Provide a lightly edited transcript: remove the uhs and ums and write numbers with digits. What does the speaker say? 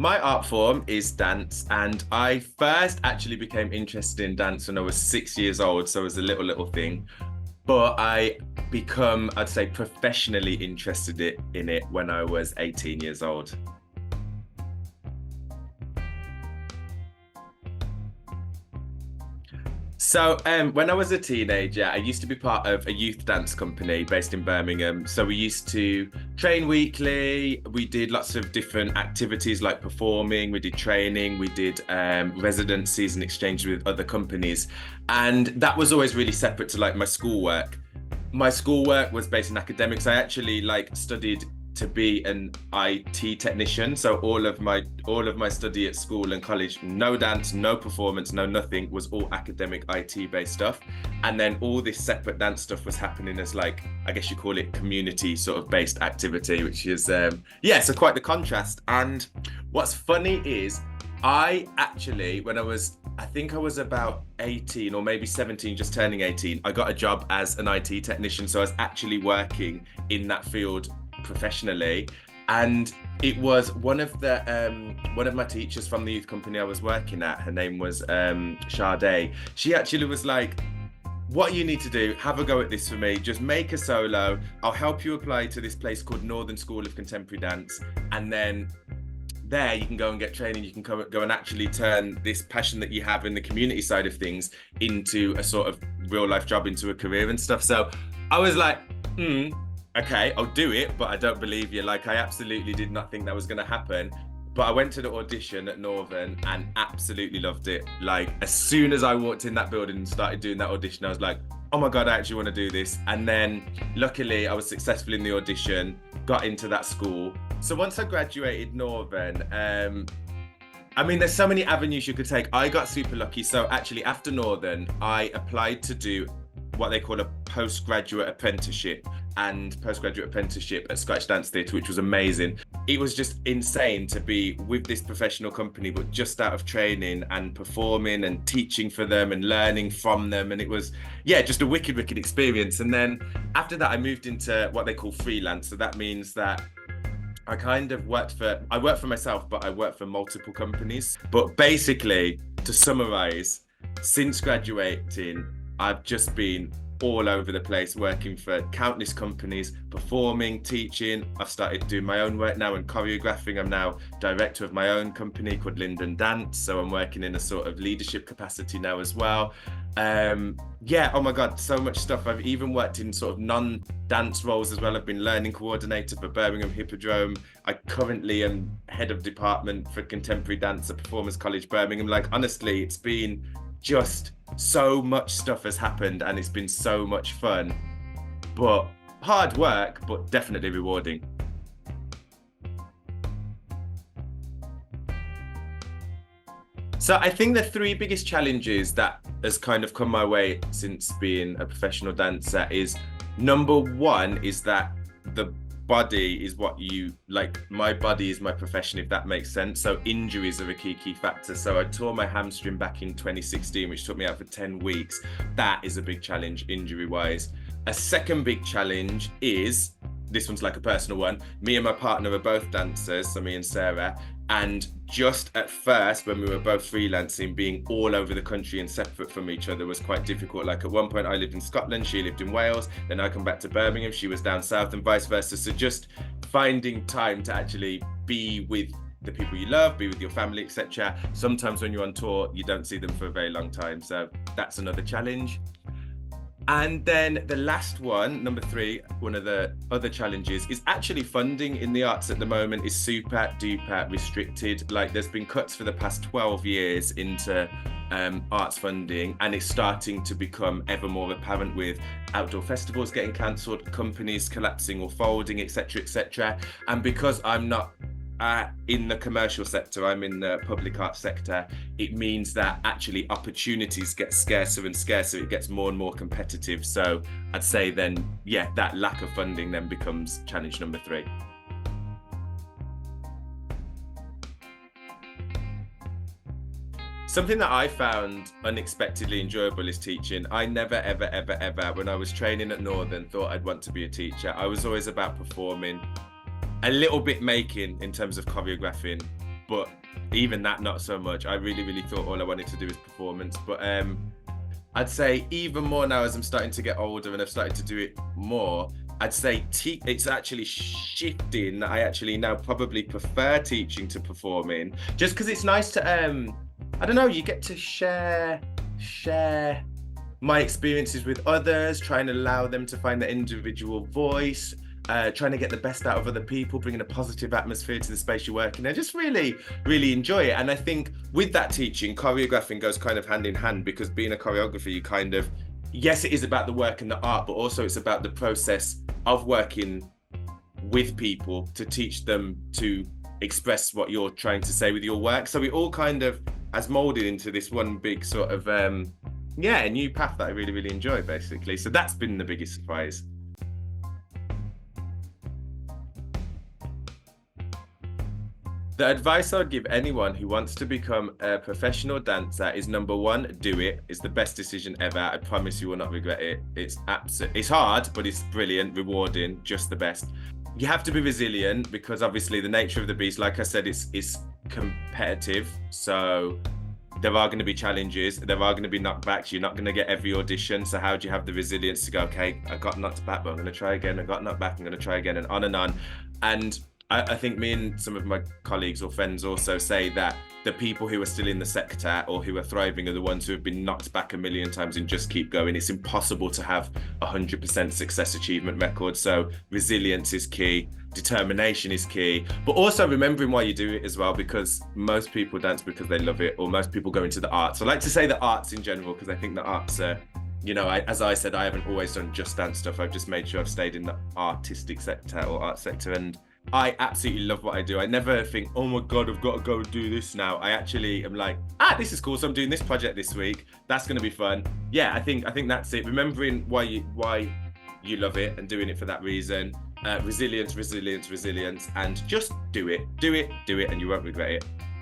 My art form is dance, and I first actually became interested in dance when I was 6 years old, so it was a little thing. But I'd say, professionally interested in it when I was 18 years old. So, when I was a teenager, I used to be part of a youth dance company based in Birmingham. So we used to train weekly. We did lots of different activities like performing. We did training. We did residencies and exchanges with other companies, and that was always really separate to like my schoolwork. My schoolwork was based in academics. I actually like studied to be an IT technician. So all of my study at school and college, no dance, no performance, no nothing, was all academic IT based stuff. And then all this separate dance stuff was happening as like, I guess you call it community sort of based activity, which is so quite the contrast. And what's funny is I actually, I think I was about 18 or maybe 17, just turning 18, I got a job as an IT technician. So I was actually working in that field professionally, and it was one of my teachers from the youth company I was working at. Her name was Sade. She actually was like, what you need to do, have a go at this for me, just make a solo, I'll help you apply to this place called Northern School of Contemporary Dance, and then there you can go and get training. You can go and actually turn this passion that you have in the community side of things into a sort of real life job, into a career and stuff. So I was like, okay, I'll do it, but I don't believe you. Like, I absolutely did not think that was going to happen. But I went to the audition at Northern and absolutely loved it. Like, as soon as I walked in that building and started doing that audition, I was like, oh my God, I actually want to do this. And then luckily I was successful in the audition, got into that school. So once I graduated Northern, there's so many avenues you could take. I got super lucky. So actually after Northern, I applied to do what they call a postgraduate apprenticeship at Scottish Dance Theatre, which was amazing. It was just insane to be with this professional company, but just out of training and performing and teaching for them and learning from them. And it was, just a wicked experience. And then after that, I moved into what they call freelance. So that means that I kind of worked for myself, but I worked for multiple companies. But basically, to summarize, since graduating, I've just been all over the place, working for countless companies, performing, teaching. I've started doing my own work now and choreographing. I'm now director of my own company called Linden Dance. So I'm working in a sort of leadership capacity now as well. Oh my God, so much stuff. I've even worked in sort of non-dance roles as well. I've been learning coordinator for Birmingham Hippodrome. I currently am head of department for contemporary dance at Performers College Birmingham. Like, honestly, it's been just so much stuff has happened and it's been so much fun, but hard work, but definitely rewarding. So I think the three biggest challenges that has kind of come my way since being a professional dancer is, number one is that the body is what you like. My body is my profession, if that makes sense. So injuries are a key factor. So I tore my hamstring back in 2016, which took me out for 10 weeks. That is a big challenge injury wise. A second big challenge is, this one's like a personal one. Me and my partner are both dancers, so me and Sarah. And just at first, when we were both freelancing, being all over the country and separate from each other was quite difficult. Like, at one point I lived in Scotland, she lived in Wales, then I come back to Birmingham, she was down south, and vice versa. So just finding time to actually be with the people you love, be with your family, etc. Sometimes when you're on tour, you don't see them for a very long time. So that's another challenge. And then the last one, number three, one of the other challenges is actually funding in the arts at the moment is super duper restricted. Like, there's been cuts for the past 12 years into arts funding, and it's starting to become ever more apparent with outdoor festivals getting cancelled, companies collapsing or folding, etc. And because I'm not in the commercial sector, I'm in the public arts sector, it means that actually opportunities get scarcer and scarcer. It gets more and more competitive. So I'd say then, that lack of funding then becomes challenge number three. Something that I found unexpectedly enjoyable is teaching. I never, ever, when I was training at Northern, thought I'd want to be a teacher. I was always about performing, a little bit making in terms of choreographing, but even that, not so much. I really thought all I wanted to do was performance. But I'd say even more now as I'm starting to get older and I've started to do it more, I'd say it's actually shifting. I actually now probably prefer teaching to performing, just because it's nice to, I don't know, you get to share my experiences with others, try and allow them to find their individual voice, trying to get the best out of other people, bringing a positive atmosphere to the space you work in. I just really enjoy it. And I think with that teaching, choreographing goes kind of hand in hand, because being a choreographer, you kind of, yes, it is about the work and the art, but also it's about the process of working with people to teach them to express what you're trying to say with your work. So it all kind of has molded into this one big sort of, a new path that I really enjoy, basically. So that's been the biggest surprise. The advice I'd give anyone who wants to become a professional dancer is, number one, do it. It's the best decision ever. I promise you will not regret it. It's hard, but it's brilliant, rewarding, just the best. You have to be resilient, because obviously the nature of the beast, like I said, it's competitive. So there are going to be challenges. There are going to be knockbacks. You're not going to get every audition. So how do you have the resilience to go, okay, I got knocked back, but I'm going to try again. I got knocked back, I'm going to try again, and on and on. And I think me and some of my colleagues or friends also say that the people who are still in the sector or who are thriving are the ones who have been knocked back a million times and just keep going. It's impossible to have 100% success achievement record. So resilience is key, determination is key, but also remembering why you do it as well, because most people dance because they love it, or most people go into the arts. I like to say the arts in general, because I think the arts are, you know, as I said, I haven't always done just dance stuff. I've just made sure I've stayed in the artistic sector or art sector, and I absolutely love what I do. I never think, oh my God, I've got to go and do this now. I actually am like, this is cool. So I'm doing this project this week. That's going to be fun. Yeah, I think that's it. Remembering why you love it and doing it for that reason. Resilience, and just do it, and you won't regret it.